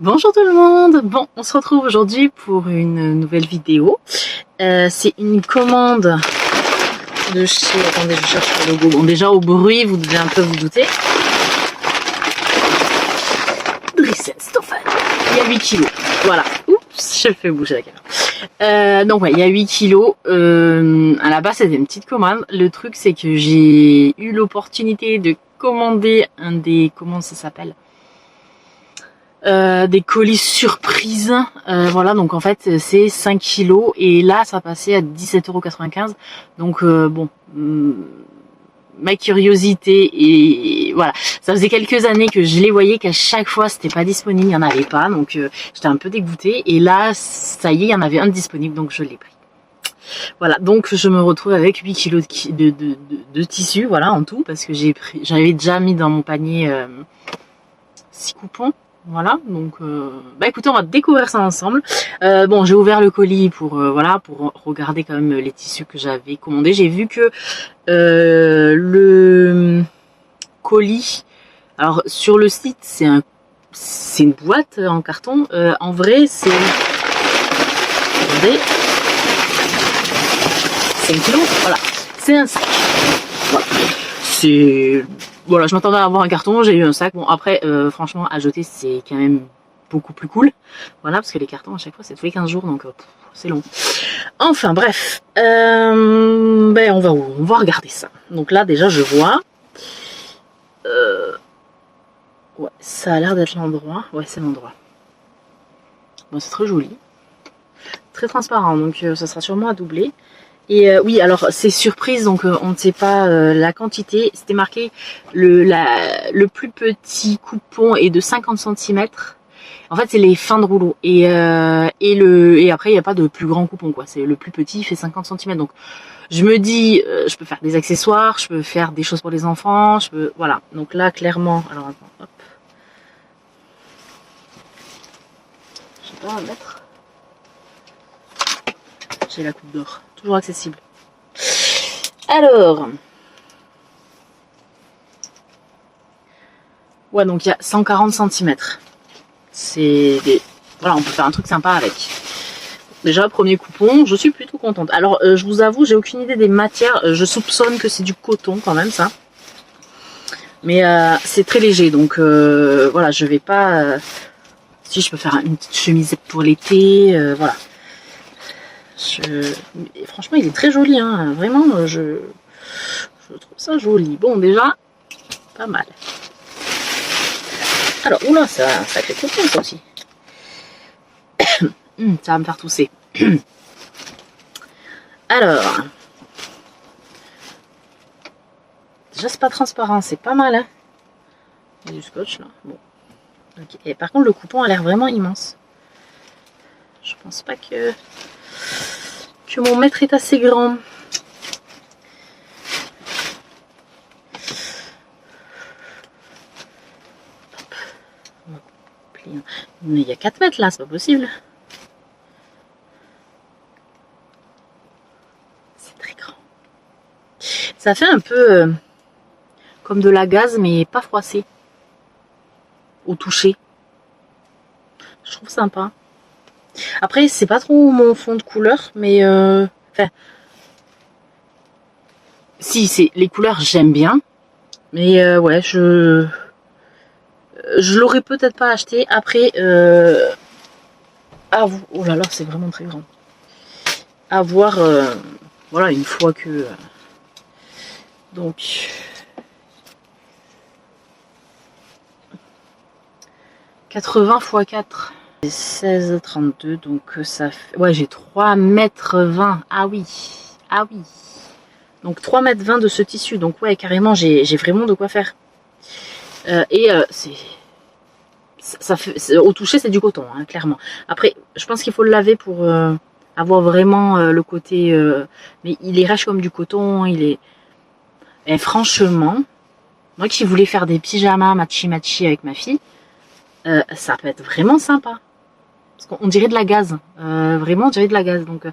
Bonjour tout le monde. Bon, on se retrouve aujourd'hui pour une nouvelle vidéo. C'est une commande de chez... Attendez, je cherche le logo. Bon, déjà au bruit, vous devez un peu vous douter. Dressenstoffen. Il y a 8 kilos. Voilà. Oups, je fais bouger la caméra. Donc ouais, il y a 8 kilos. À la base, c'était une petite commande. Le truc, c'est que j'ai eu l'opportunité de commander un des... Comment ça s'appelle ? Des colis surprise, voilà, donc en fait c'est 5 kilos et là ça passait à 17,95 €. Donc bon, ma curiosité et voilà, ça faisait quelques années que je les voyais qu'à chaque fois c'était pas disponible, il y en avait pas, donc j'étais un peu dégoûtée et là ça y est, il y en avait un disponible donc je l'ai pris. Voilà, donc je me retrouve avec 8 kilos de tissu, voilà, en tout, parce que j'avais déjà mis dans mon panier 6 coupons. Voilà, donc bah écoutez, on va découvrir ça ensemble. Bon, j'ai ouvert le colis pour voilà, pour regarder quand même les tissus que j'avais commandés. J'ai vu que le colis, alors sur le site c'est une boîte en carton. En vrai, c'est, regardez, c'est 1 kilo. Voilà, c'est un sac. Voilà, c'est... Voilà, je m'attendais à avoir un carton, j'ai eu un sac. Bon, après, franchement, à jeter, c'est quand même beaucoup plus cool. Voilà, parce que les cartons, à chaque fois, c'est tous les 15 jours, donc c'est long. Enfin, bref. Ben, on va regarder ça. Donc là, déjà, je vois... ouais, ça a l'air d'être l'endroit. Ouais, c'est l'endroit. Bon, c'est très joli. Très transparent, donc ça sera sûrement à doubler. Et oui, alors c'est surprise, donc on ne sait pas la quantité. C'était marqué le plus petit coupon est de 50 cm. En fait, c'est les fins de rouleau. Et après, il n'y a pas de plus grand coupon, quoi. C'est le plus petit, il fait 50 cm. Donc je me dis, je peux faire des accessoires, je peux faire des choses pour les enfants, je peux... Voilà. Donc là, clairement... Alors attends, hop. Je sais pas, mettre... J'ai la coupe d'or. Toujours accessible. Alors... Ouais, donc il y a 140 cm. C'est des... Voilà, on peut faire un truc sympa avec. Déjà, premier coupon, je suis plutôt contente. Alors, je vous avoue, j'ai aucune idée des matières. Je soupçonne que c'est du coton quand même, ça. Mais c'est très léger, donc voilà, je vais pas... Si, je peux faire une petite chemise pour l'été, voilà. Franchement, il est très joli, hein. Vraiment, je trouve ça joli. Bon, déjà, pas mal. Alors, oula, c'est un sacré coupon, ça aussi. Ça va me faire tousser. Alors, déjà c'est pas transparent, c'est pas mal, hein. Il y a du scotch là. Bon. Okay. Et par contre, le coupon a l'air vraiment immense. Je pense pas que mon mètre est assez grand. Mais il y a 4 mètres là, c'est pas possible. C'est très grand. Ça fait un peu comme de la gaze, mais pas froissée. Au toucher. Je trouve sympa. Après, c'est pas trop mon fond de couleur, mais enfin, si, c'est les couleurs, j'aime bien, mais ouais, je l'aurais peut-être pas acheté. Après, à vous, oh là là, c'est vraiment très grand. À voir, voilà, une fois que donc 80 x 4. 16,32, donc ça fait... Ouais, j'ai 3,20 m. Ah oui, ah oui. Donc 3,20 m de ce tissu, donc ouais, carrément, j'ai vraiment de quoi faire. C'est... Ça fait, au toucher, c'est du coton, hein, clairement. Après, je pense qu'il faut le laver pour avoir vraiment le côté... mais il est rêche comme du coton, il est... Et franchement, moi qui voulais faire des pyjamas matchy-matchy avec ma fille, ça peut être vraiment sympa. Parce qu'on dirait de la gaze. Vraiment, on dirait de la gaze. Donc,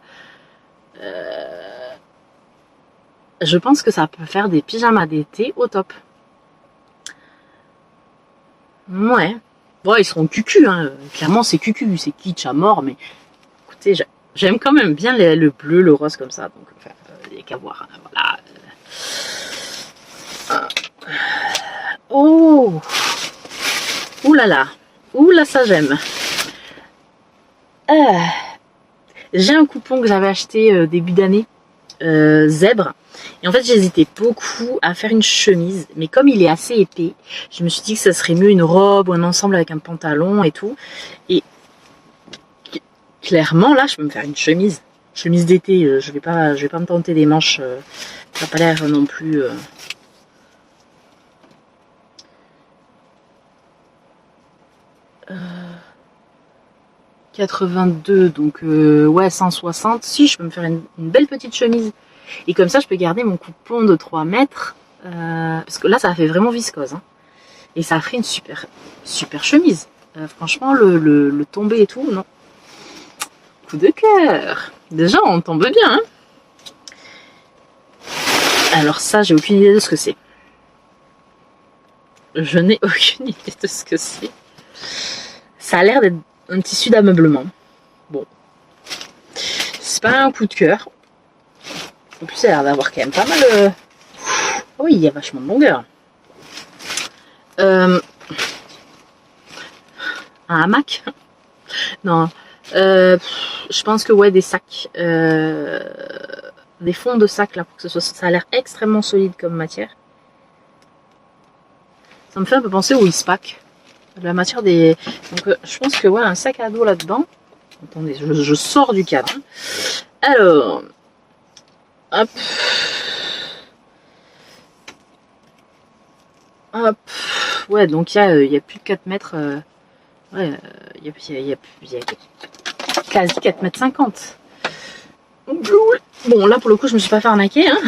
je pense que ça peut faire des pyjamas d'été au top. Ouais. Bon, ils seront cucu, hein. Clairement c'est cucu, c'est kitsch à mort, mais écoutez, j'aime quand même bien le bleu, le rose comme ça, donc enfin, il n'y a qu'à voir, hein, voilà. Oh, ouh là là, ouh là, ça j'aime. J'ai un coupon que j'avais acheté début d'année, zèbre. Et en fait, j'hésitais beaucoup à faire une chemise, mais comme il est assez épais, je me suis dit que ça serait mieux une robe ou un ensemble avec un pantalon et tout. Et clairement, là, je peux me faire une chemise d'été. Je vais pas me tenter des manches. Ça n'a pas l'air non plus. 82, donc ouais, 160. Si, je peux me faire une belle petite chemise. Et comme ça, je peux garder mon coupon de 3 mètres. Parce que là, ça fait vraiment viscose. Hein. Et ça ferait une super chemise. Franchement, le tombé et tout, non. Coup de cœur. Déjà, on tombe bien. Hein. Alors ça, j'ai aucune idée de ce que c'est. Je n'ai aucune idée de ce que c'est. Ça a l'air d'être un tissu d'ameublement. Bon. C'est pas un coup de cœur. En plus, ça a l'air d'avoir quand même pas mal... Oui, il y a vachement de longueur. Un hamac. Non. Je pense que ouais, des sacs. Des fonds de sacs là, pour que ça a l'air extrêmement solide comme matière. Ça me fait un peu penser au Eastpak. La matière des... Donc je pense que ouais, un sac à dos là-dedans. Attendez, je sors du cadre. Alors... Hop. Hop. Ouais, donc il y a plus de 4 mètres. Ouais, il y a quasi 4 mètres 50. Bon, là pour le coup, je me suis pas fait arnaquer. Hein.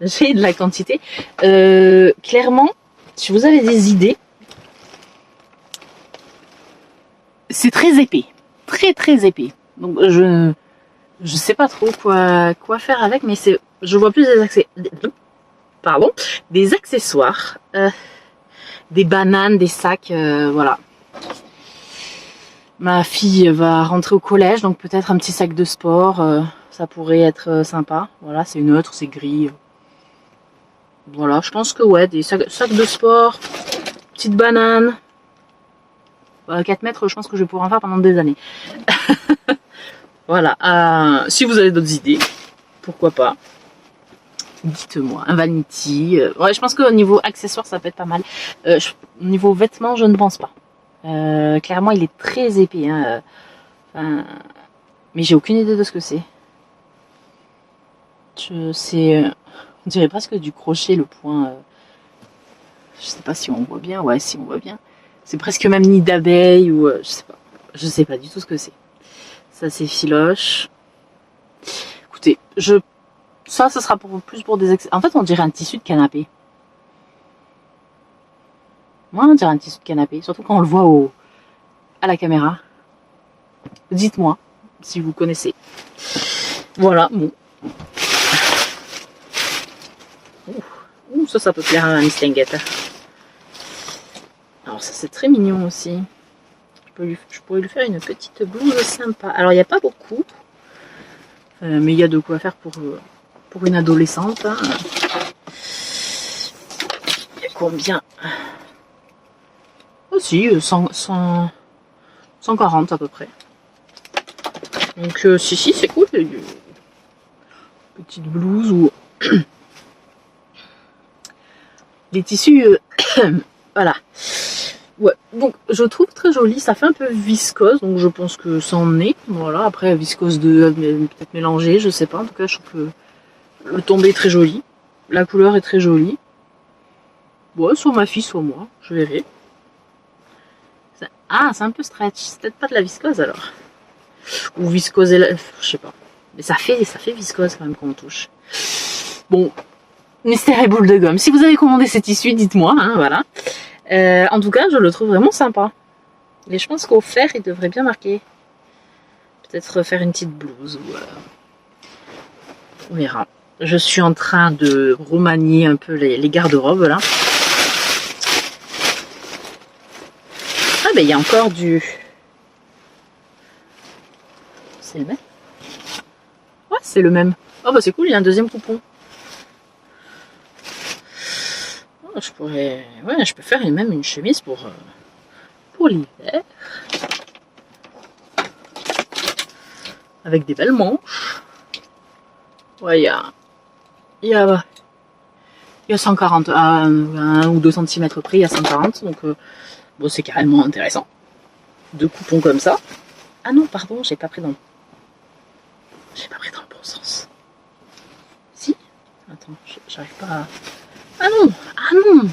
J'ai de la quantité. Clairement, si vous avez des idées, c'est très épais. Très épais. Donc je sais pas trop quoi faire avec, mais je vois plus des accessoires, des bananes, des sacs, voilà. Ma fille va rentrer au collège, donc peut-être un petit sac de sport, ça pourrait être sympa. Voilà, c'est neutre, c'est gris. Voilà, je pense que ouais, des sacs de sport, petite banane. 4 mètres, je pense que je vais pouvoir en faire pendant des années. Voilà, si vous avez d'autres idées, pourquoi pas. Dites-moi, un vanity. Ouais, je pense qu'au niveau accessoires, ça peut être pas mal. Au niveau vêtements, je ne pense pas. Clairement, il est très épais. Hein, mais j'ai aucune idée de ce que c'est. On dirait presque du crochet, le point. Je sais pas si on voit bien. Ouais, si on voit bien. C'est presque même nid d'abeille ou je sais pas. Je sais pas du tout ce que c'est. Ça, c'est filoche. Écoutez, ça sera plus pour des... En fait, on dirait un tissu de canapé. Moi, on dirait un tissu de canapé. Surtout quand on le voit à la caméra. Dites-moi si vous connaissez. Voilà, bon. Ouh, ça peut plaire à un mistinguette. Alors ça, c'est très mignon aussi. Je pourrais lui faire une petite blouse sympa. Alors, il n'y a pas beaucoup. Mais il y a de quoi faire pour une adolescente. Hein. Il y a combien? Aussi, 140 à peu près. Donc, si, c'est cool. Petite blouse ou... Les tissus... voilà. Ouais, donc je trouve très joli, ça fait un peu viscose, donc je pense que ça en est. Voilà, après viscose peut-être mélangée, je sais pas. En tout cas, je trouve que le tombé est très joli, la couleur est très jolie. Ouais, soit ma fille, soit moi, je verrai. Ah, c'est un peu stretch, c'est peut-être pas de la viscose alors. Ou viscose, je sais pas. Mais ça fait viscose quand même quand on touche. Bon, mystère et boule de gomme. Si vous avez commandé ces tissus, dites-moi, hein, voilà. En tout cas, je le trouve vraiment sympa. Et je pense qu'au fer, il devrait bien marquer. Peut-être faire une petite blouse. Ou, on verra. Je suis en train de remanier un peu les garde-robes là. Ah ben il y a encore du... C'est le même? Ouais, c'est le même. Oh bah c'est cool, il y a un deuxième coupon. Oh, je pourrais... Ouais, je peux faire même une chemise pour l'hiver. Avec des belles manches. Ouais, il y a 140, à 1 ou 2 cm près, il y a 140. Donc, bon, c'est carrément intéressant. 2 coupons comme ça. Ah non, pardon, j'ai pas pris dans le bon sens. Si? Attends, j'arrive pas à... Ah non! Ah non!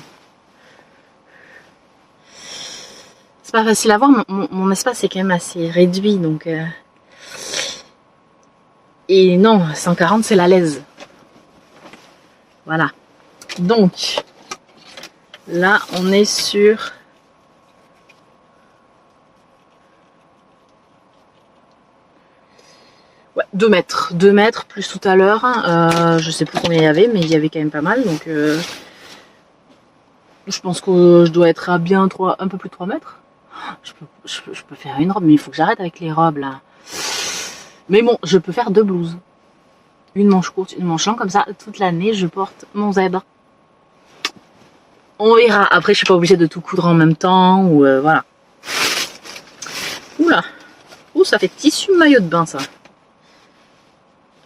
C'est pas facile à voir, mon espace est quand même assez réduit, donc... Et non, 140 c'est la lèse. Voilà. Donc, là, on est sur... Ouais, 2 mètres. 2 mètres plus tout à l'heure. Je sais plus combien il y avait, mais il y avait quand même pas mal. Donc, je pense que je dois être à bien un peu plus de 3 mètres. Je peux faire une robe, mais il faut que j'arrête avec les robes, là. Mais bon, je peux faire 2 blouses. Une manche courte, une manche longue, comme ça, toute l'année, je porte mon zèbre. On verra. Après, je suis pas obligée de tout coudre en même temps, ou voilà. Oula. Ouh, ça fait tissu maillot de bain, ça.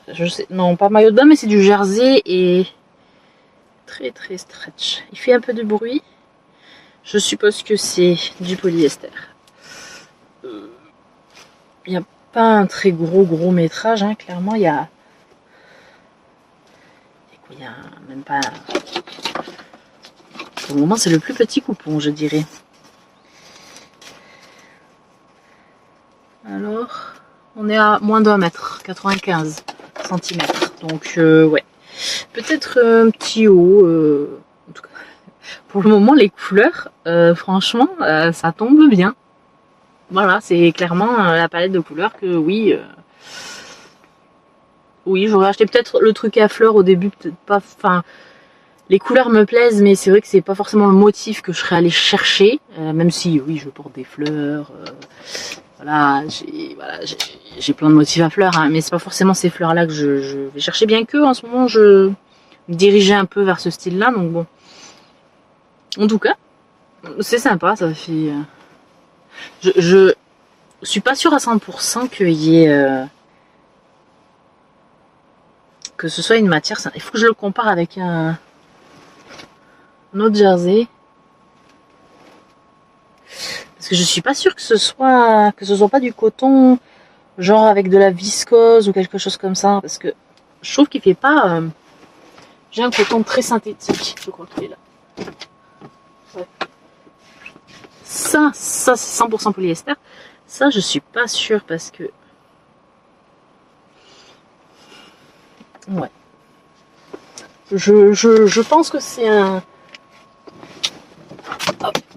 Je sais, non, pas maillot de bain, mais c'est du jersey et très très stretch. Il fait un peu de bruit. Je suppose que c'est du polyester. Il n'y a pas un très gros métrage, hein. Clairement, il y a même pas... Pour le moment, c'est le plus petit coupon, je dirais. Alors, on est à moins d'1 mètre, 95 cm. Donc, ouais. Peut-être un petit haut. En tout cas, pour le moment, les couleurs, franchement, ça tombe bien. Voilà, c'est clairement la palette de couleurs que oui... Oui, j'aurais acheté peut-être le truc à fleurs au début, peut-être pas... Enfin, les couleurs me plaisent, mais c'est vrai que c'est pas forcément le motif que je serais allée chercher. Même si, oui, je porte des fleurs... Voilà, j'ai plein de motifs à fleurs, hein, mais c'est pas forcément ces fleurs-là que je vais chercher, bien que en ce moment je me dirigeais un peu vers ce style-là, donc bon. En tout cas, c'est sympa, ça fait... Je suis pas sûre à 100% qu'il y ait... que ce soit une matière... Il faut que je le compare avec un autre jersey. Parce que je suis pas sûre que ce soit pas du coton, genre avec de la viscose ou quelque chose comme ça. Parce que je trouve qu'il fait pas... J'ai un coton très synthétique, je crois qu'il est là. Ouais. Ça c'est 100% polyester. Ça, je suis pas sûre parce que... Ouais. Je pense que c'est un...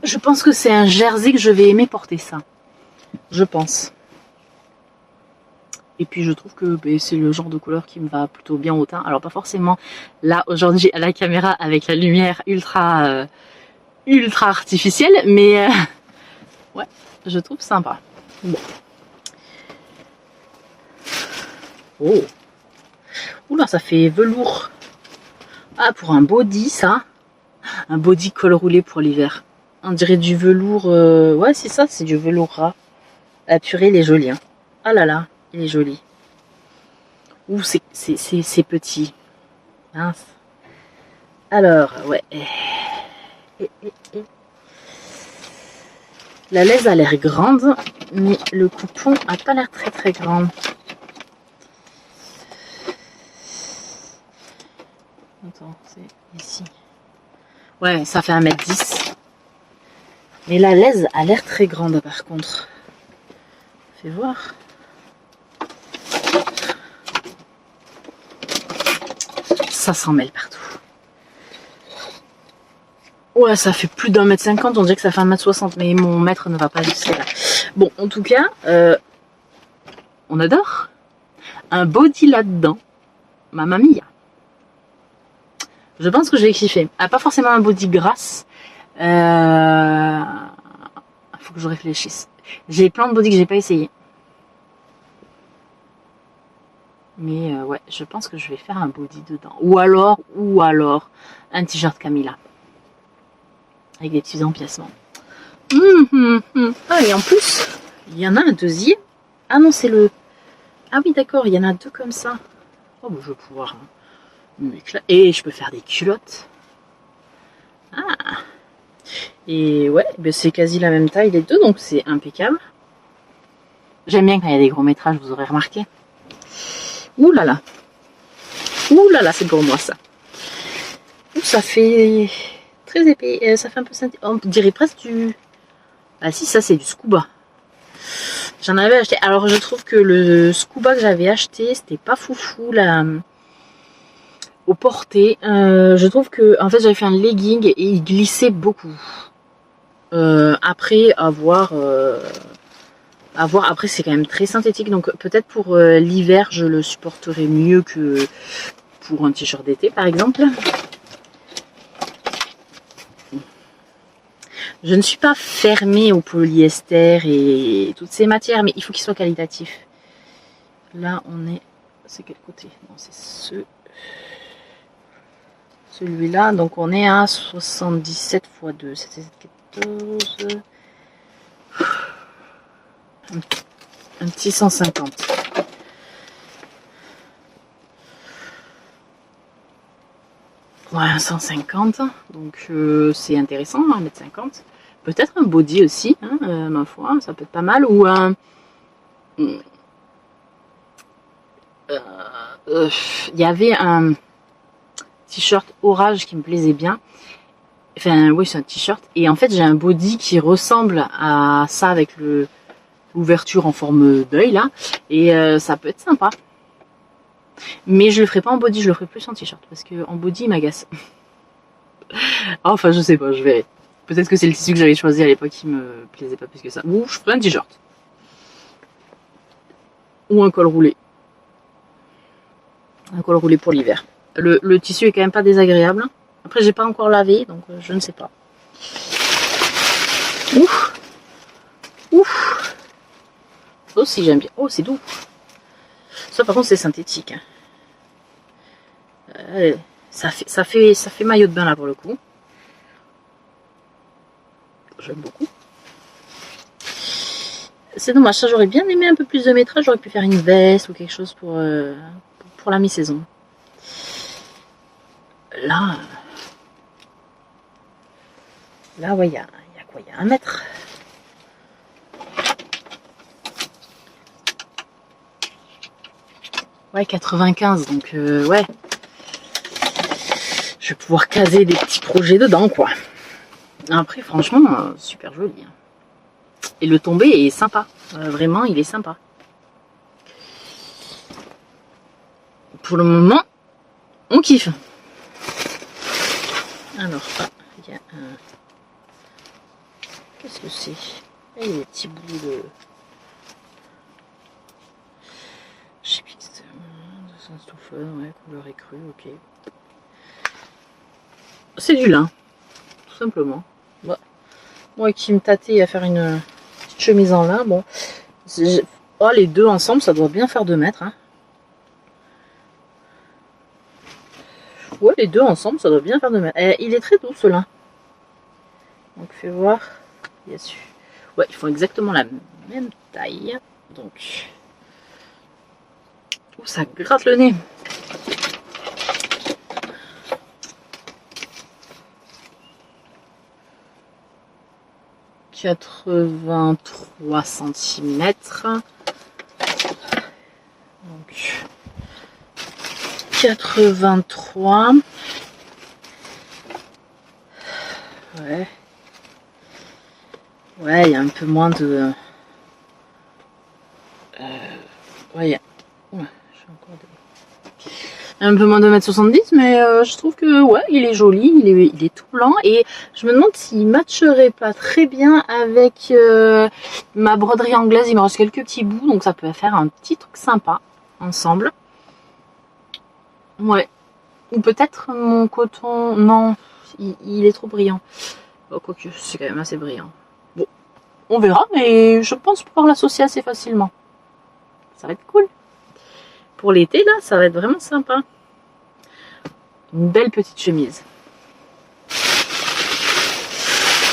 Je pense que c'est un jersey que je vais aimer porter, ça. Je pense. Et puis je trouve que c'est le genre de couleur qui me va plutôt bien au teint. Alors pas forcément là aujourd'hui à la caméra avec la lumière ultra artificielle, mais ouais, je trouve sympa. Bon. Oh. Oula, ça fait velours. Ah, pour un body, ça. Un body col roulé pour l'hiver. On dirait du velours... Ouais, c'est ça, c'est du velours ras. Ah purée, il est joli. Hein. Ah là là, il est joli. Ouh, c'est petit. Mince. Alors, ouais. La laise a l'air grande, mais le coupon a pas l'air très grand. Attends, c'est ici. Ouais, ça fait 1m10. Mais la laise a l'air très grande par contre. Fais voir. Ça s'en mêle partout. Ouais, ça fait plus d'1m50, on dirait que ça fait 1m60, mais mon mètre ne va pas jusqu'à là. Bon, en tout cas, on adore. Un body là-dedans. Mamma mia. Je pense que je vais kiffer. Ah, pas forcément un body grasse. Il faut que je réfléchisse. J'ai plein de body que j'ai pas essayé. Mais ouais, je pense que je vais faire un body dedans. Ou alors un t-shirt Camilla. Avec des petits empiècements. Ah, et en plus, il y en a un deuxième. Ah non, c'est le... Ah oui, d'accord, il y en a deux comme ça. Oh, bah, je vais pouvoir m'éclater. Et je peux faire des culottes. Ah. Et ouais, ben c'est quasi la même taille les deux, donc c'est impeccable. J'aime bien quand il y a des gros métrages, vous aurez remarqué. Ouh là là. Ouh là là, c'est pour moi ça. Ouh, ça fait très épais. Ça fait un peu... On dirait presque du... Ah si, ça c'est du scuba. J'en avais acheté. Alors je trouve que le scuba que j'avais acheté, c'était pas foufou là, au porté. Je trouve que en fait j'avais fait un legging et il glissait beaucoup. Après avoir après c'est quand même très synthétique, donc peut-être pour l'hiver je le supporterai mieux que pour un t-shirt d'été par exemple. Je ne suis pas fermée au polyester et toutes ces matières, mais il faut qu'il soit qualitatif. Là, on est... C'est quel côté? Non, c'est celui-là. Donc, on est à 77 x 2. C'était 14... Un petit 150. Ouais, 150. Donc, c'est intéressant, 1m50. Peut-être un body aussi, hein, ma foi, ça peut être pas mal. Ou un... Il y avait un t-shirt orage qui me plaisait bien. Enfin, oui, c'est un t-shirt. Et en fait, j'ai un body qui ressemble à ça avec l'ouverture en forme d'œil, là. Et ça peut être sympa. Mais je le ferai pas en body, je le ferai plus en t-shirt. Parce que en body, il m'agace. Enfin, je sais pas, je verrai. Peut-être que c'est le tissu que j'avais choisi à l'époque qui me plaisait pas plus que ça. Ou je ferai un t-shirt. Ou un col roulé. Un col roulé pour l'hiver. Le tissu est quand même pas désagréable. Après, j'ai pas encore lavé, donc je ne sais pas. Ouf. Ouf. Ça aussi, j'aime bien. Oh, c'est doux. Ça, par contre, c'est synthétique. Ça fait maillot de bain, là, pour le coup. J'aime beaucoup. C'est dommage, ça, j'aurais bien aimé un peu plus de métrage. J'aurais pu faire une veste ou quelque chose pour la mi-saison. Là, ouais, il y a quoi? Il y a 1 mètre. Ouais, 95, donc ouais. Je vais pouvoir caser des petits projets dedans, quoi. Après, franchement, super joli. Et le tombé est sympa. Vraiment, il est sympa. Pour le moment, on kiffe. Alors, il y a un... Qu'est-ce que c'est? Il y a des petits bouts de... Je sais plus que c'était... Ouais, couleur écrue, ok. C'est du lin, tout simplement. Ouais. Moi qui me tâtais à faire une petite chemise en lin, bon. Oh, les deux ensemble, ça doit bien faire 2 mètres. Hein. Ouais, les deux ensemble, ça doit bien faire 2 mètres. Il est très doux, ce lin. Donc, fais voir. Yes. Ouais, ils font exactement la même taille. Donc... Oh, ça gratte le nez. « 83 cm. Donc 83. Ouais. Ouais, il y a un peu moins de... ouais, il y a... Ouais, je suis encore un peu moins de 1m70, mais je trouve que ouais, il est joli, il est tout blanc, et je me demande s'il matcherait pas très bien avec ma broderie anglaise. Il me reste quelques petits bouts, donc ça peut faire un petit truc sympa ensemble. Ouais. Ou peut-être mon coton... Non, il est trop brillant. Bon, quoique, c'est quand même assez brillant. Bon, On verra, mais je pense pouvoir l'associer assez facilement. Ça va être cool. Pour l'été, là, ça va être vraiment sympa. Une belle petite chemise.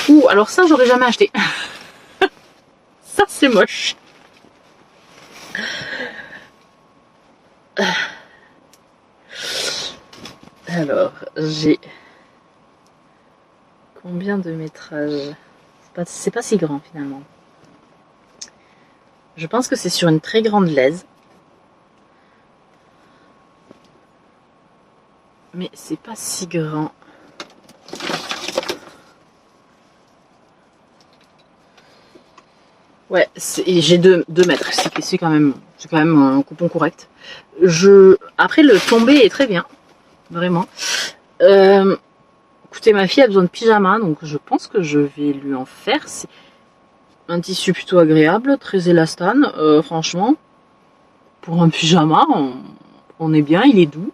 Ouh, alors ça, j'aurais jamais acheté. Ça, c'est moche. Alors, j'ai... Combien de métrages? C'est pas si grand, finalement. Je pense que c'est sur une très grande laise. Mais c'est pas si grand. Ouais, j'ai 2 mètres. C'est quand même un coupon correct. Après, le tombé est très bien. Vraiment. Écoutez, ma fille a besoin de pyjama, donc je pense que je vais lui en faire. C'est un tissu plutôt agréable, très élastane, franchement. Pour un pyjama, on est bien, il est doux.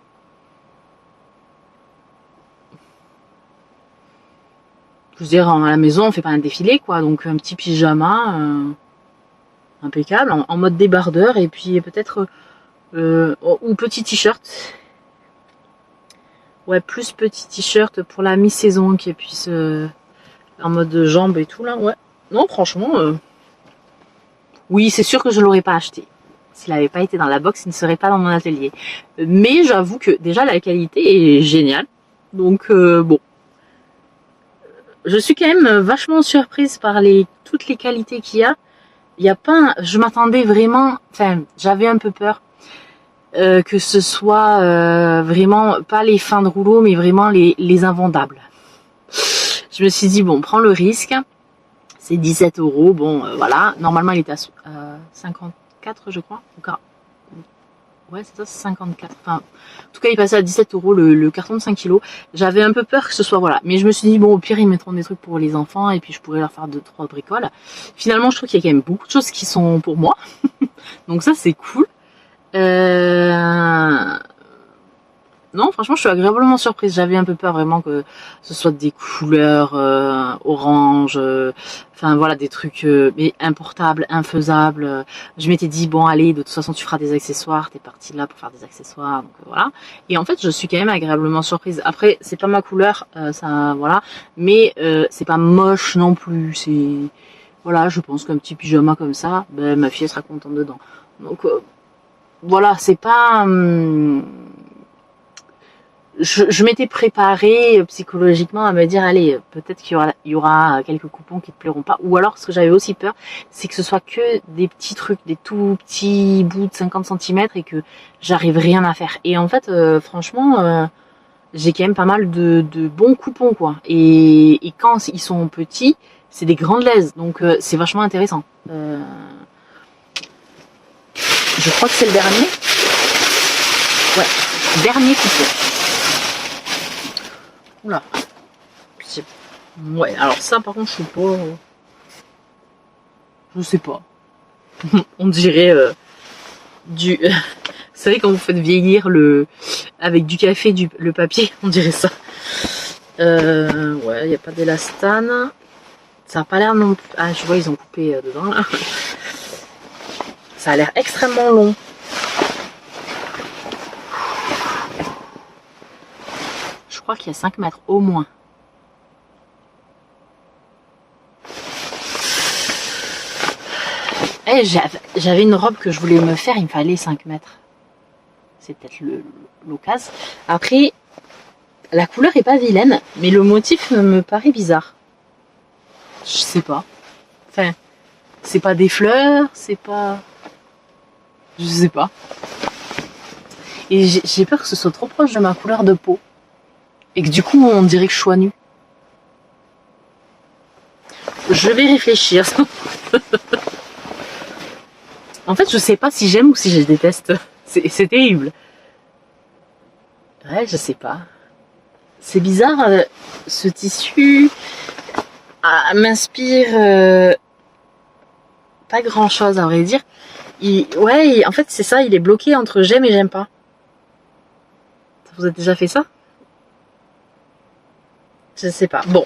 Je veux dire, à la maison, on fait pas un défilé, quoi. Donc un petit pyjama impeccable, en mode débardeur, et puis peut-être ou petit t-shirt. Ouais, plus petit t-shirt pour la mi-saison qui puisse en mode jambes et tout là. Ouais. Non, franchement, oui, c'est sûr que je l'aurais pas acheté. S'il n'avait pas été dans la box, il ne serait pas dans mon atelier. Mais j'avoue que déjà la qualité est géniale. Donc bon. Je suis quand même vachement surprise par toutes les qualités qu'il y a. Il y a pas, je m'attendais vraiment, enfin, j'avais un peu peur que ce soit vraiment pas les fins de rouleau, mais vraiment les invendables. Je me suis dit bon, prends le risque. C'est 17 €. Bon, voilà. Normalement, il était à 54, je crois. Ouais, c'est ça, c'est 54. Enfin, en tout cas, il passait à 17 € le carton de 5 kilos. J'avais un peu peur que ce soit, voilà. Mais je me suis dit, bon, au pire, ils mettront des trucs pour les enfants et puis je pourrais leur faire 2-3 bricoles. Finalement, je trouve qu'il y a quand même beaucoup de choses qui sont pour moi. Donc ça, c'est cool. Non, franchement, je suis agréablement surprise. J'avais un peu peur vraiment que ce soit des couleurs orange, enfin voilà, des trucs mais importables, infaisables. Je m'étais dit bon, allez, de toute façon, tu feras des accessoires. T'es partie là pour faire des accessoires, donc voilà. Et en fait, je suis quand même agréablement surprise. Après, c'est pas ma couleur, ça, voilà, mais c'est pas moche non plus. C'est voilà, je pense qu'un petit pyjama comme ça, ben ma fille elle sera contente dedans. Donc voilà, c'est pas je m'étais préparée psychologiquement à me dire allez, peut-être qu'il y aura quelques coupons qui te plairont pas, ou alors ce que j'avais aussi peur, c'est que ce soit que des petits trucs, des tout petits bouts de 50 cm et que j'arrive rien à faire. Et en fait, franchement, j'ai quand même pas mal de bons coupons, quoi. Et quand ils sont petits, c'est des grandes laises, donc c'est vachement intéressant. Je crois que c'est le dernier. Ouais, dernier coupon. Oula. Ouais, alors ça par contre je sais pas. Je sais pas. On dirait du. Vous savez quand vous faites vieillir avec du café le papier, on dirait ça. Ouais, il n'y a pas d'élastane. Ça a pas l'air non plus. Ah, je vois ils ont coupé dedans là. Ça a l'air extrêmement long. Je crois qu'il y a 5 mètres au moins. Eh, j'avais une robe que je voulais me faire, il me fallait 5 mètres. C'est peut-être l'occasion. Après, la couleur est pas vilaine, mais le motif me paraît bizarre. Je sais pas. Enfin, c'est pas des fleurs, c'est pas... Je sais pas. Et j'ai peur que ce soit trop proche de ma couleur de peau. Et que du coup, on dirait que je sois nue. Je vais réfléchir. En fait, je sais pas si j'aime ou si je déteste. C'est terrible. Ouais, je sais pas. C'est bizarre, ce tissu m'inspire pas grand chose à vrai dire. Ouais, en fait c'est ça, il est bloqué entre j'aime et j'aime pas. Ça vous a déjà fait ça? Je sais pas. Bon.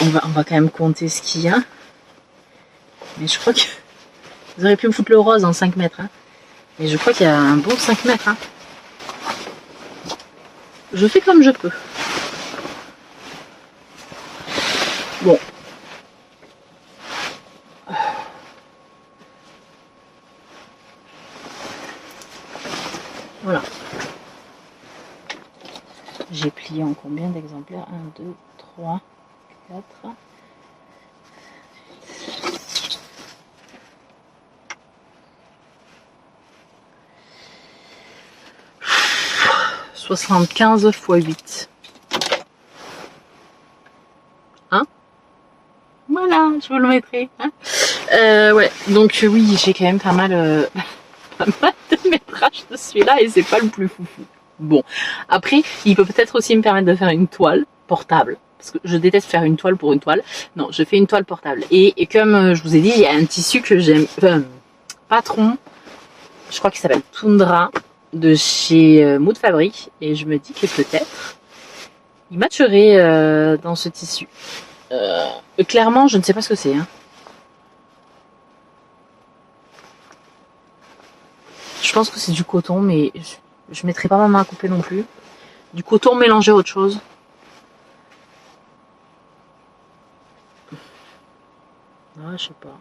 on va quand même compter ce qu'il y a. Mais je crois que vous auriez pu me foutre le rose en 5 mètres. Hein. Mais je crois qu'il y a un bon 5 mètres. Hein. Je fais comme je peux. Bon. Voilà. J'ai plié en combien d'exemplaires? 1, 2, 3, 4. 75 x 8. Hein? Voilà, je vous le mettrai. Hein, ouais, donc oui, j'ai quand même pas mal, pas mal de métrage de celui-là et c'est pas le plus foufou. Bon, après, il peut peut-être aussi me permettre de faire une toile portable. Parce que je déteste faire une toile pour une toile. Non, je fais une toile portable. Et comme je vous ai dit, il y a un tissu que j'aime. Patron, je crois qu'il s'appelle Tundra, de chez Mood Fabric. Et je me dis que peut-être, il matcherait dans ce tissu. Clairement, je ne sais pas ce que c'est. Hein. Je pense que c'est du coton, mais je mettrai pas ma main à couper non plus. Du coton mélangé à autre chose. Ah, je sais pas.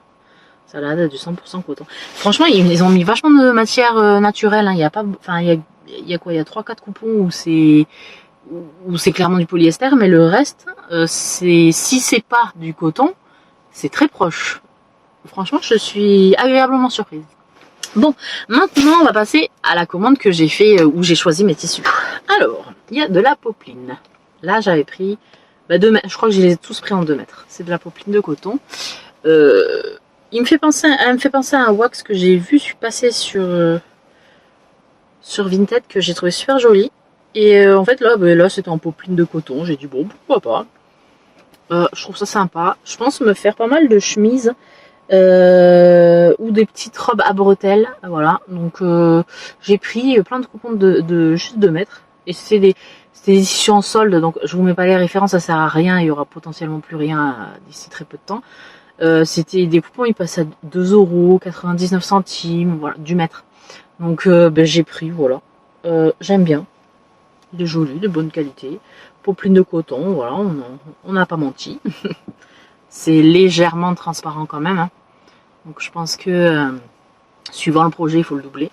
Ça a l'air d'être du 100% coton. Franchement, ils ont mis vachement de matière naturelle. Hein. Il y a pas, enfin, il y a quoi? Il y a 3-4 coupons où c'est clairement du polyester, mais le reste, si c'est pas du coton, c'est très proche. Franchement, je suis agréablement surprise. Bon, maintenant on va passer à la commande que j'ai fait où j'ai choisi mes tissus. Alors, il y a de la popeline. Là, j'avais pris 2 mètres. Je crois que je les ai tous pris en 2 mètres. C'est de la popeline de coton. Elle me fait penser à un wax que j'ai vu passer sur Vinted que j'ai trouvé super joli. Et en fait là c'était en popeline de coton. J'ai dit bon pourquoi pas. Je trouve ça sympa. Je pense me faire pas mal de chemises ou des petites robes à bretelles. Voilà. Donc j'ai pris plein de coupons de juste 2 mètres. Et c'était des tissus en solde. Donc je vous mets pas les références, ça sert à rien. Il y aura potentiellement plus rien d'ici très peu de temps. C'était des coupons, ils passaient à 2,99 €, voilà, du mètre. Donc j'ai pris, voilà. J'aime bien. Il est joli, de bonne qualité. Popeline de coton, voilà, on n'a pas menti. C'est légèrement transparent quand même. Hein. Donc je pense que suivant le projet, il faut le doubler.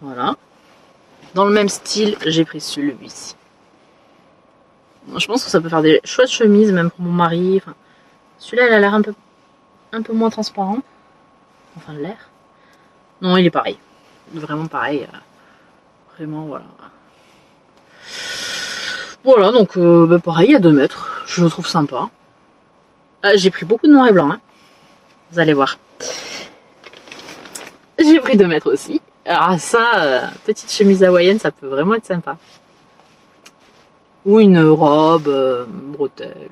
Voilà. Dans le même style, j'ai pris celui-ci. Je pense que ça peut faire des chouettes chemises, même pour mon mari. Enfin, celui-là, il a l'air un peu moins transparent. Enfin, l'air. Non, il est pareil. Vraiment pareil. Vraiment, voilà. Voilà, donc pareil, à 2 mètres. Je le trouve sympa. J'ai pris beaucoup de noir et blanc. Hein. Vous allez voir. J'ai pris 2 mètres aussi. Alors ça, petite chemise hawaïenne, ça peut vraiment être sympa. Ou une robe, bretelle.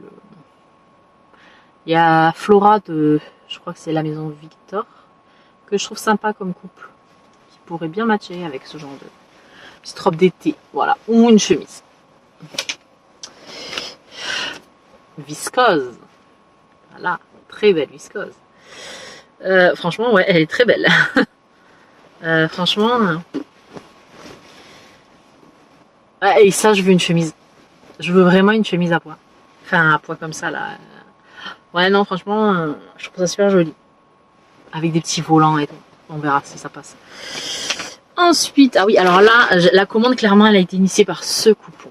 Il y a Flora de, je crois que c'est la maison Victor, que je trouve sympa comme couple. Qui pourrait bien matcher avec ce genre de petite robe d'été. Voilà. Ou une chemise. Viscose. Voilà. Très belle viscose. Franchement, ouais, elle est très belle. Franchement. Et ça, je veux une chemise. Je veux vraiment une chemise à pois. Enfin, à pois comme ça, là. Ouais, non, franchement, je trouve ça super joli. Avec des petits volants et tout. On verra si ça passe. Ensuite, ah oui, alors là, la commande, clairement, elle a été initiée par ce coupon.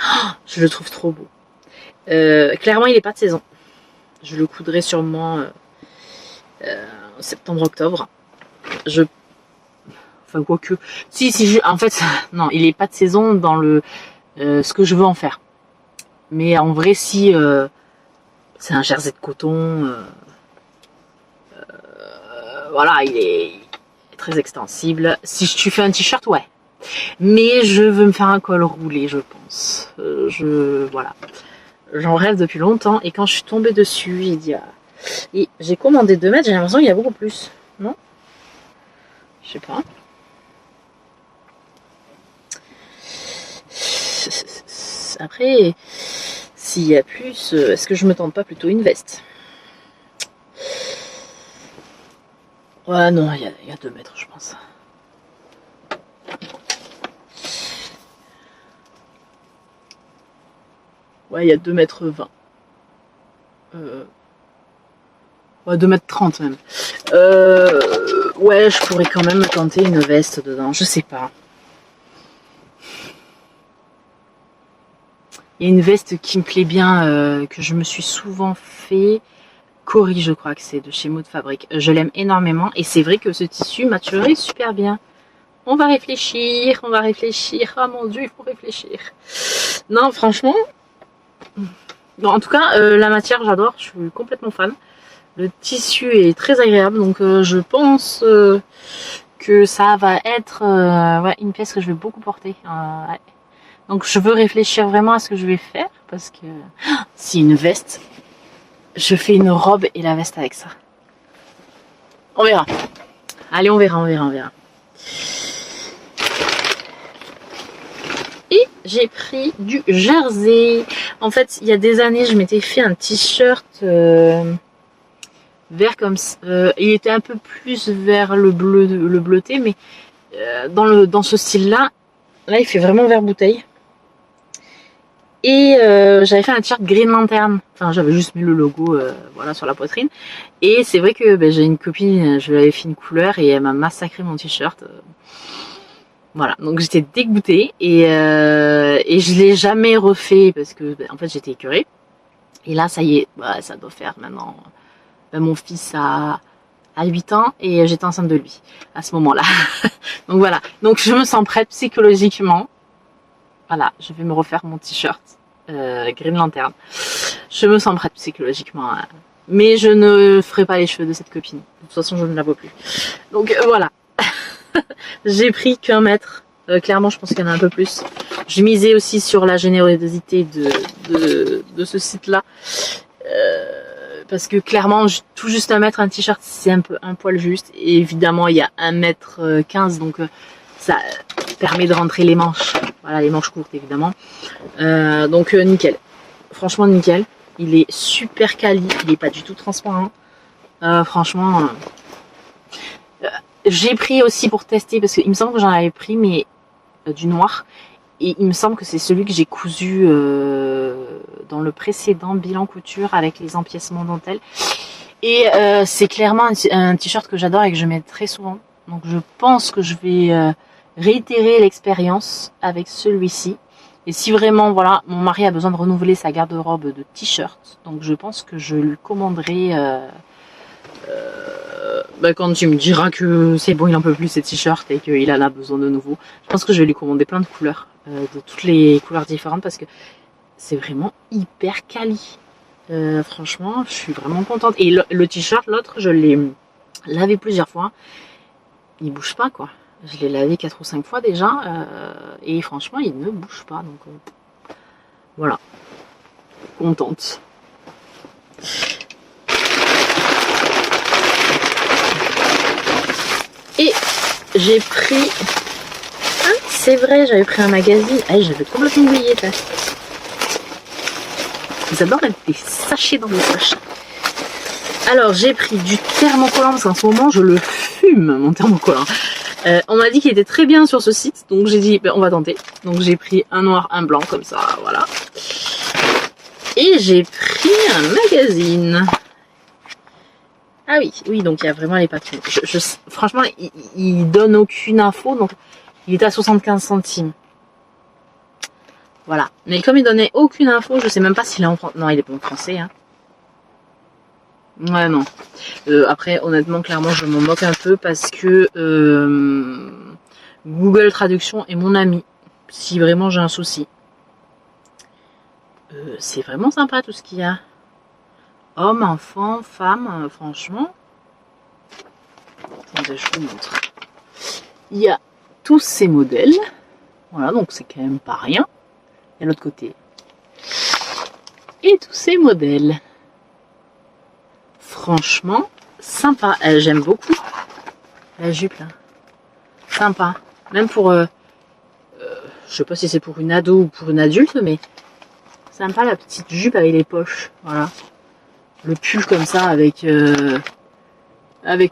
Oh, je le trouve trop beau. Clairement, il n'est pas de saison. Je le coudrai sûrement septembre-octobre. Enfin, quoique. Si, en fait, non, il n'est pas de saison dans ce que je veux en faire. Mais en vrai, si c'est un jersey de coton, voilà, il est très extensible. Si tu fais un t-shirt, ouais. Mais je veux me faire un col roulé, je pense. Voilà. J'en rêve depuis longtemps et quand je suis tombée dessus, j'ai dit et j'ai commandé 2 mètres, j'ai l'impression qu'il y a beaucoup plus. Non? Je sais pas. Après, s'il y a plus, est-ce que je me tente pas plutôt une veste? Ouais, non, il y a 2 mètres, je pense. Ouais, il y a 2 mètres 20. Ouais, 2 mètres 30 même. Ouais, je pourrais quand même tenter une veste dedans, je sais pas. Il y a une veste qui me plaît bien, que je me suis souvent fait. Cori, je crois que c'est de chez Maud Fabrique. Je l'aime énormément et c'est vrai que ce tissu maturerait super bien. On va réfléchir, on va réfléchir. Ah mon dieu, il faut réfléchir. Non, franchement. Bon, en tout cas, la matière, j'adore. Je suis complètement fan. Le tissu est très agréable, donc je pense que ça va être ouais, une pièce que je vais beaucoup porter. Ouais. Donc je veux réfléchir vraiment à ce que je vais faire, parce que si une veste, je fais une robe et la veste avec ça. On verra. Allez, on verra, on verra, on verra. Et j'ai pris du jersey. En fait, il y a des années, je m'étais fait un t-shirt vert comme ça. Il était un peu plus vers le bleu, le bleuté, mais dans ce style-là, là, il fait vraiment vert bouteille. Et j'avais fait un t-shirt Green Lantern. Enfin, j'avais juste mis le logo voilà, sur la poitrine. Et c'est vrai que j'ai une copine, je lui avais fait une couleur et elle m'a massacré mon t-shirt. Voilà, donc j'étais dégoûtée et je l'ai jamais refait parce que en fait j'étais écœurée. Et là, ça y est, bah, ça doit faire maintenant. Mon fils a 8 ans et j'étais enceinte de lui à ce moment-là. Donc voilà, donc je me sens prête psychologiquement. Voilà, je vais me refaire mon t-shirt Green Lantern. Je me sens prête psychologiquement. Mais je ne ferai pas les cheveux de cette copine. De toute façon, je ne la vois plus. Donc voilà. J'ai pris qu'1 mètre. Clairement, je pense qu'il y en a un peu plus. Je misais aussi sur la générosité de ce site-là. Parce que clairement, tout juste 1 mètre, un t-shirt, c'est un poil juste. Et évidemment, il y a 1m15, donc ça permet de rentrer les manches. Voilà, les manches courtes, évidemment. Donc nickel. Franchement, nickel. Il est super quali. Il n'est pas du tout transparent. Franchement... j'ai pris aussi pour tester, parce qu'il me semble que j'en avais pris, mais du noir. Et il me semble que c'est celui que j'ai cousu dans le précédent bilan couture avec les empiècements dentelle. Et c'est clairement un t-shirt que j'adore et que je mets très souvent. Donc je pense que je vais réitérer l'expérience avec celui-ci. Et si vraiment, voilà, mon mari a besoin de renouveler sa garde-robe de t-shirt, donc je pense que je lui commanderai... quand tu me diras que c'est bon, il en peut plus ces t-shirts et qu'il en a besoin de nouveau, je pense que je vais lui commander plein de couleurs, de toutes les couleurs différentes, parce que c'est vraiment hyper quali. Franchement, je suis vraiment contente. Et le t-shirt, l'autre, je l'ai lavé plusieurs fois. Il bouge pas, quoi. Je l'ai lavé 4 ou 5 fois déjà. Et franchement, il ne bouge pas. Donc voilà. Contente. Et j'ai pris... Ah, c'est vrai, j'avais pris un magazine. Ah, j'avais complètement oublié ça. J'adore mettre des sachets dans les sachets. Alors, j'ai pris du thermocollant, parce qu'en ce moment, je le fume, mon thermocollant. On m'a dit qu'il était très bien sur ce site, donc j'ai dit, on va tenter. Donc j'ai pris un noir, un blanc, comme ça, voilà. Et j'ai pris un magazine. Ah oui, oui, donc il y a vraiment les papiers. Franchement, il donne aucune info, donc il est à 75 centimes. Voilà. Mais comme il donnait aucune info, je sais même pas s'il est en français. Non, il est pas en français, hein. Ouais, non. Après, honnêtement, clairement, je m'en moque un peu parce que Google Traduction est mon ami. Si vraiment j'ai un souci. C'est vraiment sympa tout ce qu'il y a. Hommes, enfants, femmes, franchement. Attendez, je vous montre. Il y a tous ces modèles. Voilà, donc c'est quand même pas rien. Et l'autre côté. Et tous ces modèles. Franchement, sympa. J'aime beaucoup la jupe là. Sympa. Même pour... je sais pas si c'est pour une ado ou pour une adulte, mais sympa la petite jupe avec les poches, voilà. Le pull comme ça avec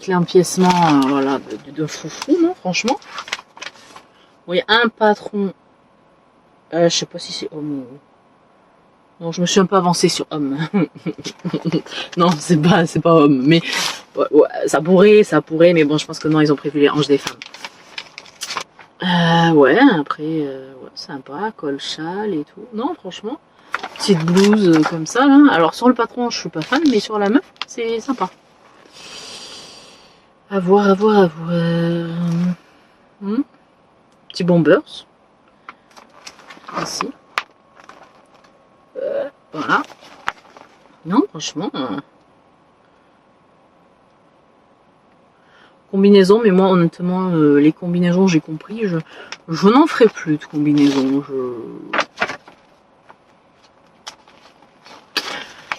l'empiècement voilà, de foufou, non, franchement. Bon, il y a un patron, je sais pas si c'est homme ou... Non, je me suis un peu avancée sur homme. Non, c'est pas homme, mais ouais, ça pourrait, mais bon, je pense que non, ils ont prévu les hanches des femmes. Ouais, après, ouais, sympa, col, châle et tout. Non, franchement, petite blouse comme ça, là. Alors, sur le patron, je suis pas fan, mais sur la meuf, c'est sympa. À voir, à voir, à voir. Petit bombers. Ici. Voilà. Non, franchement. Combinaison, mais moi, honnêtement, les combinaisons, j'ai compris. Je n'en ferai plus de combinaisons.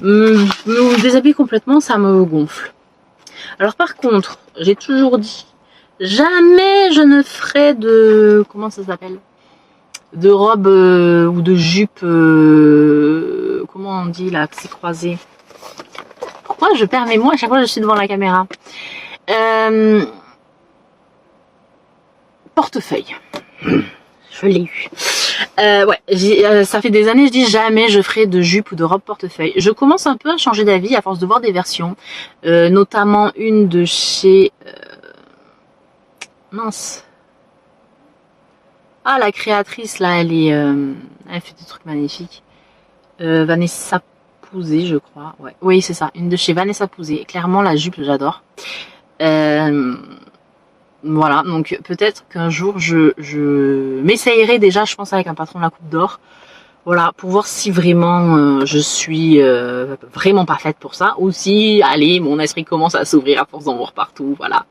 Me déshabiller complètement, ça me gonfle. Alors, par contre, j'ai toujours dit, jamais je ne ferai de... Comment ça s'appelle ? De robe ou de jupe... comment on dit là, que c'est croisé. Pourquoi je perds mes mots à chaque fois que je suis devant la caméra? Portefeuille. Je l'ai eu. Ouais, ça fait des années, je dis jamais je ferai de jupe ou de robe portefeuille. Je commence un peu à changer d'avis à force de voir des versions, notamment une de chez... mince. Ah, la créatrice là, elle fait des trucs magnifiques. Vanessa Pouzé, je crois. Ouais. Oui, c'est ça. Une de chez Vanessa Pouzé. Clairement, la jupe, j'adore. Voilà. Donc, peut-être qu'un jour, je m'essayerai déjà, je pense, avec un patron de la Coupe d'Or. Voilà. Pour voir si vraiment je suis vraiment parfaite pour ça. Ou si, allez, mon esprit commence à s'ouvrir à force d'en voir partout. Voilà.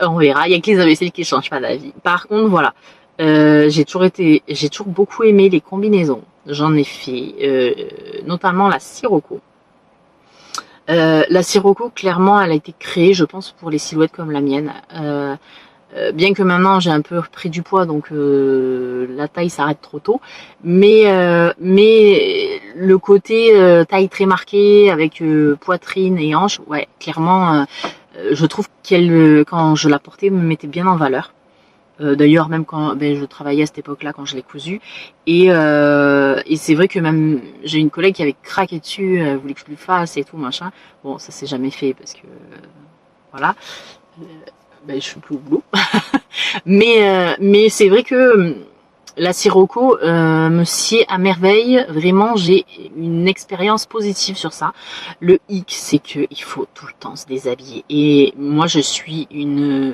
On verra. Il y a que les imbéciles qui changent pas d'avis. Par contre, voilà. J'ai toujours beaucoup aimé les combinaisons. J'en ai fait notamment la Sirocco. La Sirocco, clairement, elle a été créée, je pense, pour les silhouettes comme la mienne. Bien que maintenant j'ai un peu pris du poids, donc la taille s'arrête trop tôt. Mais le côté taille très marquée avec poitrine et hanche, ouais, clairement, je trouve qu'elle, quand je la portais, me mettait bien en valeur. D'ailleurs, même quand je travaillais à cette époque-là, quand je l'ai cousu, et c'est vrai que même j'ai une collègue qui avait craqué dessus, elle voulait que je lui fasse et tout machin. Bon, ça s'est jamais fait parce que voilà, je suis plus au boulot. mais c'est vrai que la Sirocco me sied à merveille. Vraiment, j'ai une expérience positive sur ça. Le hic, c'est que il faut tout le temps se déshabiller. Et moi, je suis une...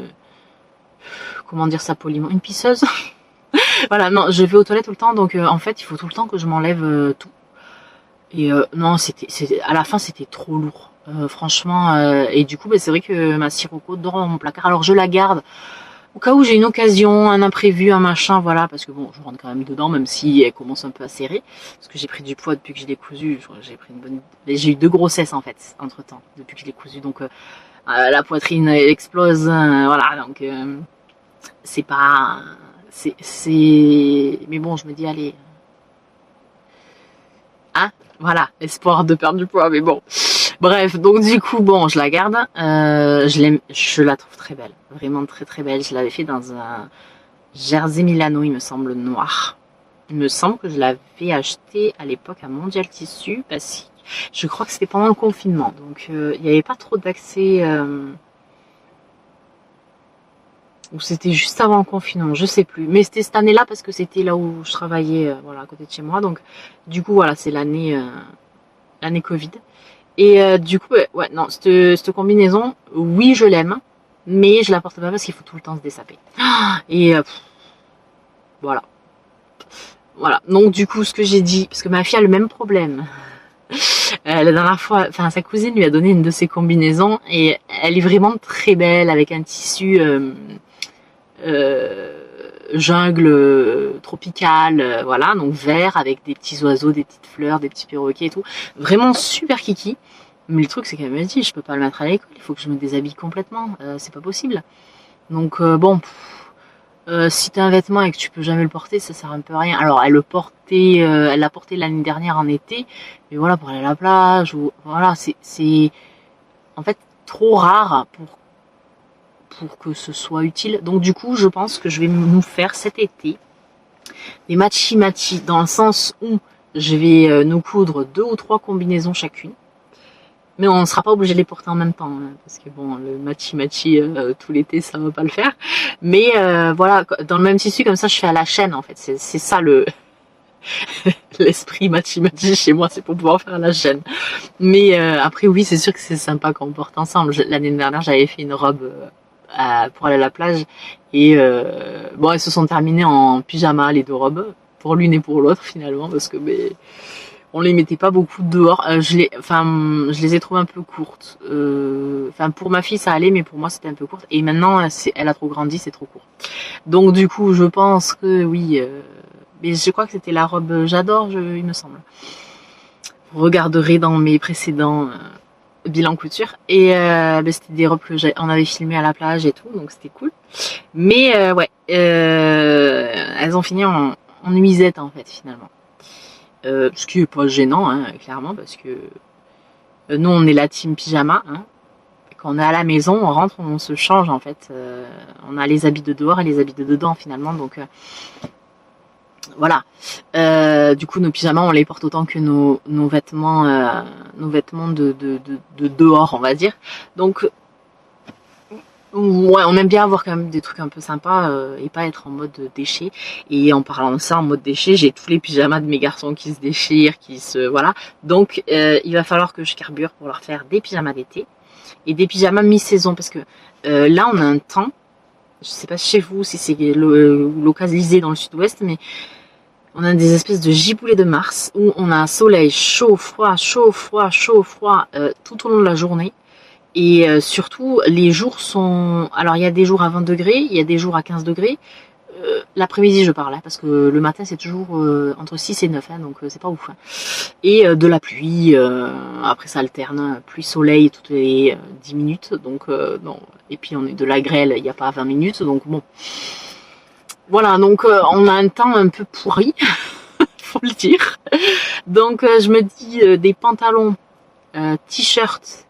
Comment dire ça poliment? Une pisseuse. Voilà, non, je vais aux toilettes tout le temps, donc en fait, il faut tout le temps que je m'enlève tout. Et non, à la fin, c'était trop lourd. Franchement, et du coup, c'est vrai que ma Sirocco dort dans mon placard. Alors, je la garde au cas où j'ai une occasion, un imprévu, un machin, voilà, parce que bon, je rentre quand même dedans, même si elle commence un peu à serrer, parce que j'ai pris du poids depuis que je l'ai cousu. J'ai eu 2 grossesses en fait, entre temps, depuis que je l'ai cousu, donc la poitrine explose, voilà, donc c'est pas, mais bon, je me dis allez, hein, voilà, espoir de perdre du poids, mais bon. Bref, donc du coup, bon, je la garde. Je la trouve très belle, vraiment très très belle. Je l'avais fait dans un jersey Milano, il me semble, noir. Il me semble que je l'avais acheté à l'époque à Mondial Tissu, parce que je crois que c'était pendant le confinement, donc il n'y avait pas trop d'accès. Ou c'était juste avant le confinement, je sais plus. Mais c'était cette année-là parce que c'était là où je travaillais, voilà, à côté de chez moi. Donc, du coup, voilà, c'est l'année Covid. Et du coup, ouais, non, cette combinaison, oui, je l'aime, mais je la porte pas parce qu'il faut tout le temps se dessaper. Et voilà. Voilà. Donc, du coup, ce que j'ai dit, parce que ma fille a le même problème. La dernière fois, enfin, sa cousine lui a donné une de ses combinaisons et elle est vraiment très belle avec un tissu jungle tropicale, voilà, donc vert avec des petits oiseaux, des petites fleurs, des petits perroquets et tout, vraiment super kiki. Mais le truc c'est qu'elle m'a dit je peux pas le mettre à l'école, il faut que je me déshabille complètement, c'est pas possible. Donc bon, Si t'as un vêtement et que tu peux jamais le porter, ça sert un peu à rien. Alors elle l'a porté l'année dernière en été, mais voilà, pour aller à la plage, ou voilà, c'est en fait trop rare pour que ce soit utile. Donc du coup, je pense que je vais nous faire cet été des matchy-matchy, dans le sens où je vais nous coudre 2 ou 3 combinaisons chacune. Mais on ne sera pas obligé de les porter en même temps, hein, parce que bon, le matchy-matchy tout l'été, ça va pas le faire. Mais voilà, dans le même tissu, comme ça, je fais à la chaîne, en fait. C'est ça l'esprit matchy-matchy chez moi, c'est pour pouvoir faire à la chaîne. Mais après, oui, c'est sûr que c'est sympa quand on porte ensemble. L'année dernière, j'avais fait une robe pour aller à la plage. Et bon, elles se sont terminées en pyjama, les 2 robes, pour l'une et pour l'autre, finalement, parce que on les mettait pas beaucoup dehors. Je les ai trouvées un peu courtes. Pour ma fille, ça allait, mais pour moi, c'était un peu court. Et maintenant, elle a trop grandi, c'est trop court. Donc, du coup, je pense que oui. Mais je crois que c'était la robe J'adore, il me semble. Vous regarderez dans mes précédents bilan couture. Et c'était des robes que on avait filmées à la plage et tout, donc c'était cool. Mais ouais, elles ont fini en nuisette en fait finalement. Ce qui est pas gênant, hein, clairement, parce que nous on est la team pyjama. Hein. Quand on est à la maison, on rentre, on se change en fait. On a les habits de dehors et les habits de dedans finalement, donc voilà. Du coup, nos pyjamas, on les porte autant que nos vêtements, de dehors, on va dire. Donc, ouais, on aime bien avoir quand même des trucs un peu sympas et pas être en mode déchet. Et en parlant de ça, en mode déchet, j'ai tous les pyjamas de mes garçons qui se déchirent, voilà. Donc, il va falloir que je carbure pour leur faire des pyjamas d'été et des pyjamas mi-saison, parce que là, on a un temps. Je sais pas chez vous si c'est localisé dans le sud-ouest, mais on a des espèces de giboulées de Mars où on a un soleil chaud, froid, chaud, froid, chaud, froid tout au long de la journée. Et surtout, les jours sont... Alors, il y a des jours à 20 degrés, il y a des jours à 15 degrés. L'après-midi, je parle, hein, parce que le matin, c'est toujours entre 6 et 9, hein, donc c'est pas ouf. Hein. Et de la pluie, après ça alterne, pluie-soleil toutes les 10 minutes. Donc, non. Et puis, on est de la grêle, il n'y a pas 20 minutes, donc bon... Voilà, donc on a un temps un peu pourri, faut le dire. Donc je me dis des pantalons, t-shirts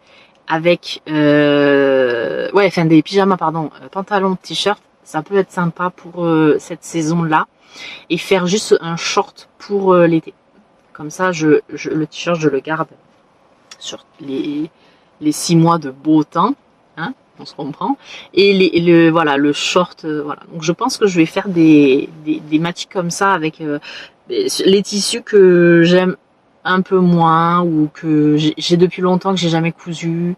avec, des pyjamas pardon, pantalons, t-shirts, ça peut être sympa pour cette saison-là. Et faire juste un short pour l'été. Comme ça, le t-shirt je le garde sur les 6 mois de beau temps. Hein, on se comprend. Et le short, voilà. Donc je pense que je vais faire des matchs comme ça avec les tissus que j'aime un peu moins ou que j'ai depuis longtemps que j'ai jamais cousu.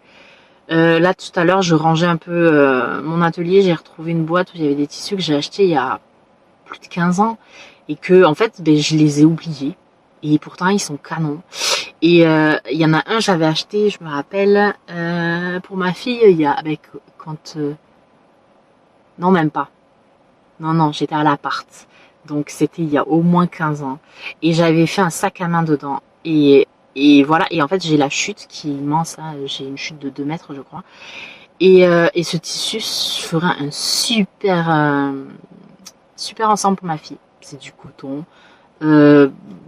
Là tout à l'heure je rangeais un peu mon atelier, j'ai retrouvé une boîte où il y avait des tissus que j'ai achetés il y a plus de 15 ans et que en fait je les ai oubliés et pourtant ils sont canons. Et il y en a un j'avais acheté, je me rappelle, pour ma fille, non même pas. Non, j'étais à l'appart. Donc c'était il y a au moins 15 ans. Et j'avais fait un sac à main dedans. Et voilà, et en fait j'ai la chute qui est immense, hein. J'ai une chute de 2 mètres je crois. Et ce tissu fera un super ensemble pour ma fille. C'est du coton.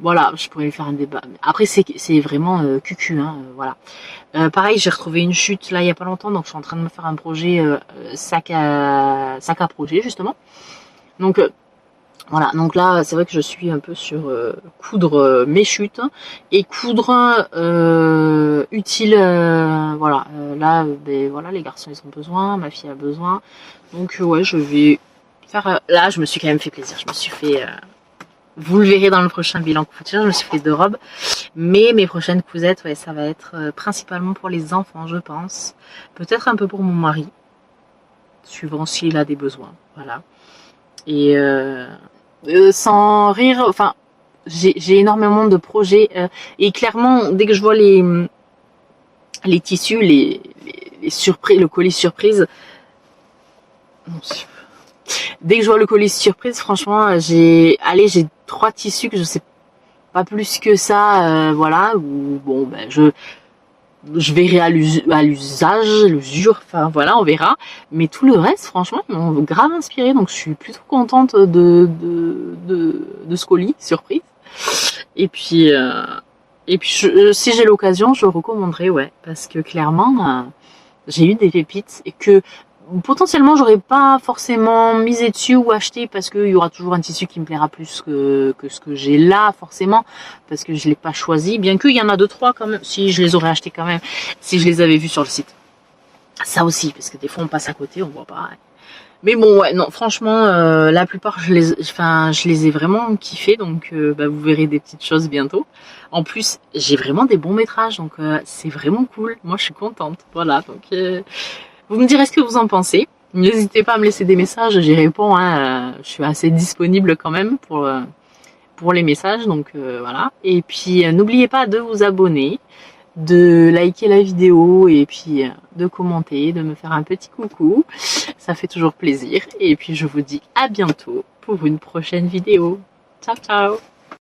Voilà, je pourrais lui faire un débat. Après, c'est vraiment cucu, hein, voilà. Pareil, j'ai retrouvé une chute là il y a pas longtemps, donc je suis en train de me faire un projet sac à projet justement. Donc voilà, donc là c'est vrai que je suis un peu sur coudre mes chutes et coudre utile. Voilà, là, voilà, les garçons ils ont besoin, ma fille a besoin, donc ouais, je vais faire. Là, je me suis quand même fait plaisir. Je me suis fait vous le verrez dans le prochain bilan couture, je me suis fait 2 robes. Mais mes prochaines cousettes, ouais, ça va être principalement pour les enfants, je pense. Peut-être un peu pour mon mari, suivant s'il a des besoins. Voilà. Et sans rire, enfin, j'ai énormément de projets. Et clairement, dès que je vois les tissus, les surprises, le colis surprise... Dès que je vois le colis surprise, franchement, j'ai 3 tissus que je sais pas plus que ça, voilà. Ou bon, je verrai à l'usure, enfin voilà, on verra. Mais tout le reste, franchement, ils m'ont grave inspiré, donc je suis plutôt contente de ce colis, surprise. Et puis si j'ai l'occasion, je recommanderais, ouais, parce que clairement, j'ai eu des pépites et que potentiellement j'aurais pas forcément misé dessus ou acheté parce qu'il y aura toujours un tissu qui me plaira plus que ce que j'ai là forcément parce que je l'ai pas choisi, bien qu'il y en a 2-3 quand même, si je les aurais achetés quand même, si je les avais vus sur le site. Ça aussi, parce que des fois on passe à côté, on voit pas. Mais bon, ouais, non, franchement, la plupart, je les ai vraiment kiffés, donc vous verrez des petites choses bientôt. En plus, j'ai vraiment des bons métrages, donc c'est vraiment cool. Moi, je suis contente. Voilà, donc vous me direz ce que vous en pensez. N'hésitez pas à me laisser des messages, j'y réponds. Hein, je suis assez disponible quand même pour les messages, donc voilà. Et puis, n'oubliez pas de vous abonner, de liker la vidéo et puis de commenter, de me faire un petit coucou. Ça fait toujours plaisir. Et puis je vous dis à bientôt pour une prochaine vidéo. Ciao ciao!